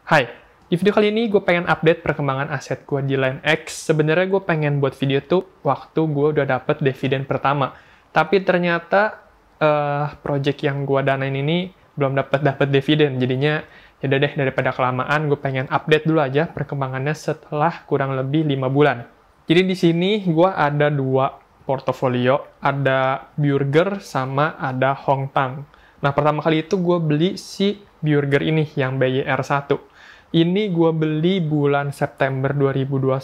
Hai, di video kali ini gue pengen update perkembangan aset gue di Line X. Sebenarnya gue pengen buat video tuh waktu gue udah dapet dividen pertama. Tapi ternyata project yang gue danain ini belum dapet dividen. Jadinya yaudah deh, daripada kelamaan gue pengen update dulu aja perkembangannya setelah kurang lebih 5 bulan. Jadi di sini gue ada dua portofolio, ada Burger sama ada Hongtang. Nah, pertama kali itu gue beli si Burger ini yang BYR1. Ini gue beli bulan September 2021,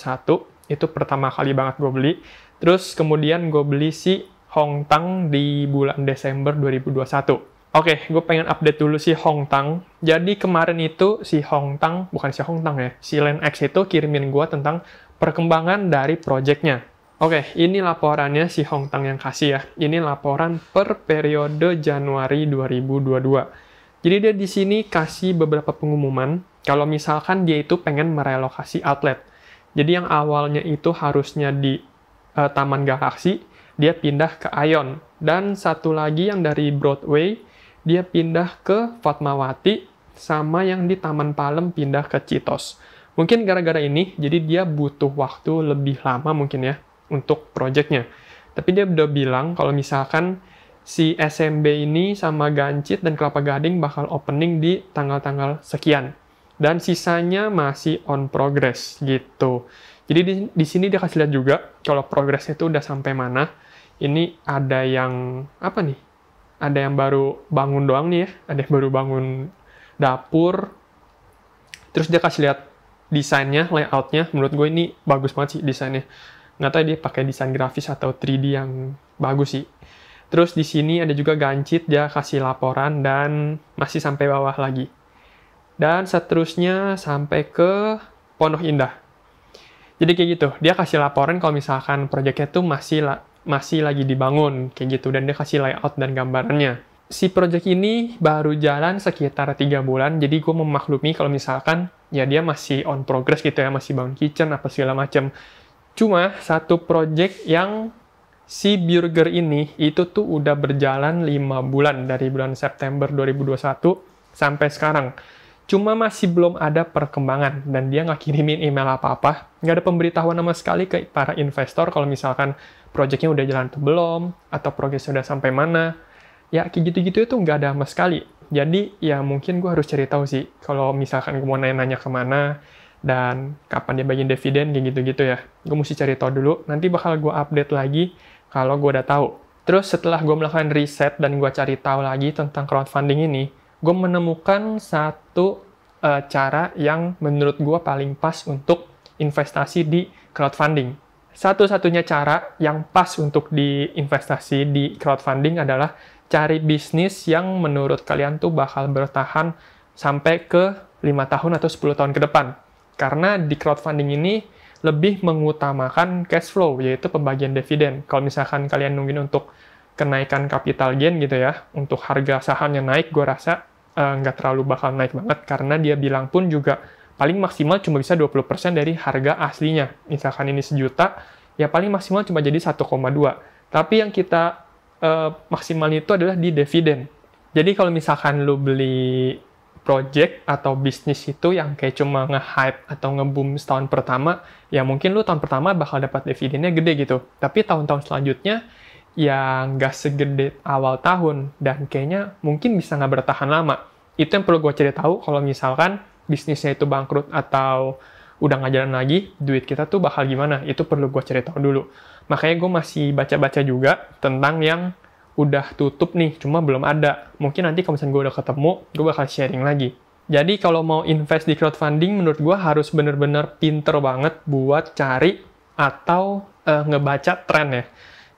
itu pertama kali banget gue beli. Terus kemudian gue beli si Hongtang di bulan Desember 2021. Oke, gue pengen update dulu si Hongtang. Jadi kemarin itu si Hongtang, bukan si Hongtang ya, si Line X itu kirimin gue tentang perkembangan dari projectnya. Oke, ini laporannya si Hongtang yang kasih ya. Ini laporan per periode Januari 2022. Jadi dia di sini kasih beberapa pengumuman kalau misalkan dia itu pengen merelokasi outlet. Jadi yang awalnya itu harusnya di Taman Galaxy, dia pindah ke Ion. Dan satu lagi yang dari Broadway, dia pindah ke Fatmawati, sama yang di Taman Palem pindah ke Citos. Mungkin gara-gara ini, jadi dia butuh waktu lebih lama mungkin ya, untuk projectnya. Tapi dia udah bilang kalau misalkan si SMB ini sama Gancit dan Kelapa Gading bakal opening di tanggal-tanggal sekian. Dan sisanya masih on progress gitu. Jadi di sini dia kasih lihat juga kalau progresnya itu udah sampai mana. Ini ada yang apa nih? Ada yang baru bangun doang nih ya. Ada yang baru bangun dapur. Terus dia kasih lihat desainnya, layoutnya. Menurut gue ini bagus banget sih desainnya. Nggak tahu dia pakai desain grafis atau 3D yang bagus sih. Terus di sini ada juga Gancit, dia kasih laporan dan masih sampai bawah lagi. Dan seterusnya sampai ke Pondok Indah. Jadi kayak gitu, dia kasih laporan kalau misalkan proyeknya tuh masih lagi dibangun, kayak gitu. Dan dia kasih layout dan gambarannya. Si proyek ini baru jalan sekitar 3 bulan, jadi gue memaklumi kalau misalkan ya dia masih on progress gitu ya, masih bangun kitchen, apa segala macam. Cuma satu proyek yang si Burger ini itu tuh udah berjalan 5 bulan, dari bulan September 2021 sampai sekarang. Cuma masih belum ada perkembangan, dan dia nggak kirimin email apa-apa, nggak ada pemberitahuan sama sekali ke para investor kalau misalkan proyeknya udah jalan atau belum, atau progresnya udah sampai mana. Ya, kayak gitu-gitu itu nggak ada sama sekali. Jadi, ya mungkin gue harus cari tahu sih, kalau misalkan gue mau nanya-nanya kemana, dan kapan dia bagiin dividen, kayak gitu-gitu ya. Gue mesti cari tahu dulu, nanti bakal gue update lagi kalau gue udah tahu. Terus setelah gue melakukan riset dan gue cari tahu lagi tentang crowdfunding ini, gue menemukan satu cara yang menurut gue paling pas untuk investasi di crowdfunding. Satu-satunya cara yang pas untuk diinvestasi di crowdfunding adalah cari bisnis yang menurut kalian tuh bakal bertahan sampai ke 5 tahun atau 10 tahun ke depan. Karena di crowdfunding ini lebih mengutamakan cash flow, yaitu pembagian dividen. Kalau misalkan kalian nungguin untuk kenaikan capital gain gitu ya, untuk harga sahamnya naik, gue rasa nggak terlalu bakal naik banget, karena dia bilang pun juga paling maksimal cuma bisa 20% dari harga aslinya. Misalkan ini 1 juta, ya paling maksimal cuma jadi 1,2. Tapi yang kita maksimalnya itu adalah di dividen. Jadi kalau misalkan lu beli project atau bisnis itu yang kayak cuma nge-hype atau nge-boom setahun pertama, ya mungkin lu tahun pertama bakal dapat dividennya gede gitu. Tapi tahun-tahun selanjutnya, ya nggak segede awal tahun, dan kayaknya mungkin bisa nggak bertahan lama. Itu yang perlu gue cari tahu kalau misalkan bisnisnya itu bangkrut atau udah nggak jalan lagi, duit kita tuh bakal gimana, itu perlu gue cari tahu dulu. Makanya gue masih baca-baca juga tentang yang udah tutup nih, cuma belum ada. Mungkin nanti kalau misalnya gue udah ketemu, gue bakal sharing lagi. Jadi kalau mau invest di crowdfunding, menurut gue harus bener-bener pinter banget buat cari atau ngebaca tren ya.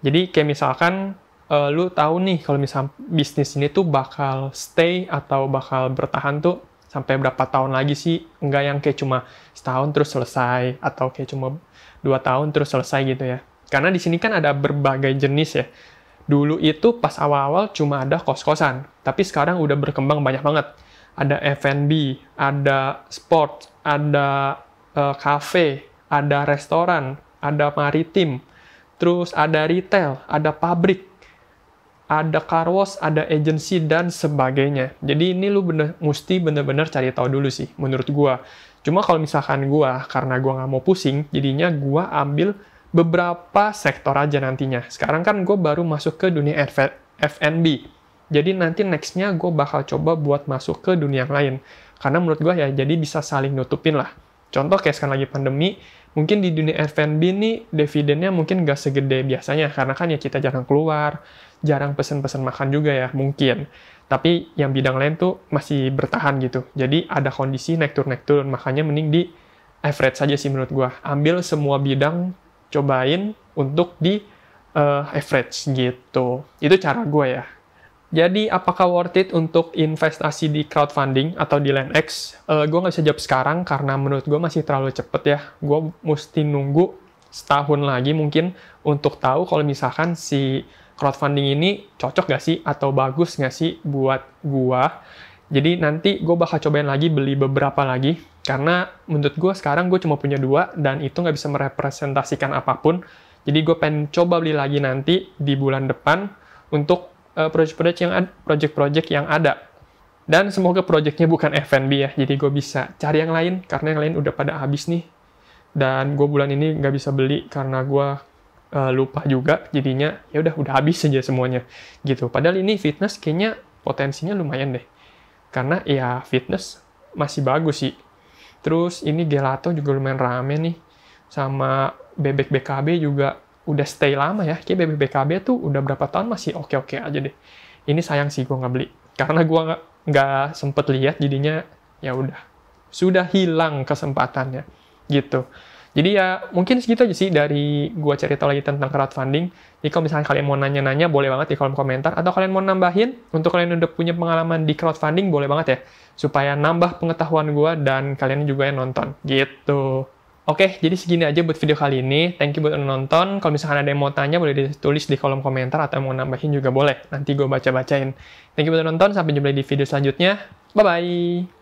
Jadi kayak misalkan lu tahu nih kalau misal bisnis ini tuh bakal stay atau bakal bertahan tuh sampai berapa tahun lagi sih, enggak yang kayak cuma setahun terus selesai atau kayak cuma 2 tahun terus selesai gitu ya. Karena di sini kan ada berbagai jenis ya. Dulu itu pas awal-awal cuma ada kos-kosan, tapi sekarang udah berkembang banyak banget. Ada F&B, ada sport, ada cafe, ada restoran, ada maritim, terus ada retail, ada pabrik. ada car wash, ada agency, dan sebagainya. Jadi ini lu mesti bener-bener cari tahu dulu sih, menurut gua. Cuma kalau misalkan gua, karena gua nggak mau pusing, jadinya gua ambil beberapa sektor aja nantinya. Sekarang kan gua baru masuk ke dunia F&B. Jadi nanti next-nya gua bakal coba buat masuk ke dunia yang lain. Karena menurut gua ya, jadi bisa saling nutupin lah. Contoh kayak sekarang lagi pandemi, mungkin di dunia F&B nih, dividennya mungkin nggak segede biasanya, karena kan ya kita jarang keluar, jarang pesen-pesen makan juga ya, mungkin. Tapi yang bidang lain tuh masih bertahan gitu. Jadi ada kondisi naik turun, makanya mending di average saja sih menurut gua. Ambil semua bidang, cobain untuk di average gitu. Itu cara gua ya. Jadi, apakah worth it untuk investasi di crowdfunding atau di LendX? Gue nggak bisa jawab sekarang karena menurut gue masih terlalu cepet ya. Gue mesti nunggu setahun lagi mungkin untuk tahu kalau misalkan si crowdfunding ini cocok nggak sih atau bagus nggak sih buat gue. Jadi nanti gue bakal cobain lagi beli beberapa lagi karena menurut gue sekarang gue cuma punya 2 dan itu nggak bisa merepresentasikan apapun. Jadi gue pengen coba beli lagi nanti di bulan depan untuk project-project yang ada. Dan semoga projectnya bukan F&B ya, jadi gue bisa cari yang lain, karena yang lain udah pada habis nih. Dan gue bulan ini nggak bisa beli karena gue lupa juga, jadinya ya udah habis aja semuanya. Gitu. Padahal ini fitness kayaknya potensinya lumayan deh. Karena ya fitness masih bagus sih. Terus ini gelato juga lumayan rame nih. Sama bebek BKB juga udah stay lama ya, kayak BKB tuh udah berapa tahun masih oke-oke aja deh. Ini sayang sih gue nggak beli, karena gue nggak sempet lihat, jadinya ya udah, sudah hilang kesempatannya, gitu. Jadi ya mungkin segitu aja sih dari gue cerita lagi tentang crowdfunding. Jadi kalau misalnya kalian mau nanya-nanya, boleh banget di kolom komentar, atau kalian mau nambahin, untuk kalian udah punya pengalaman di crowdfunding, boleh banget ya, supaya nambah pengetahuan gue dan kalian juga yang nonton, gitu. Oke, jadi segini aja buat video kali ini. Thank you buat yang nonton. Kalau misalkan ada yang mau tanya, boleh ditulis di kolom komentar atau mau nambahin juga boleh. Nanti gue baca-bacain. Thank you buat yang nonton. Sampai jumpa di video selanjutnya. Bye-bye!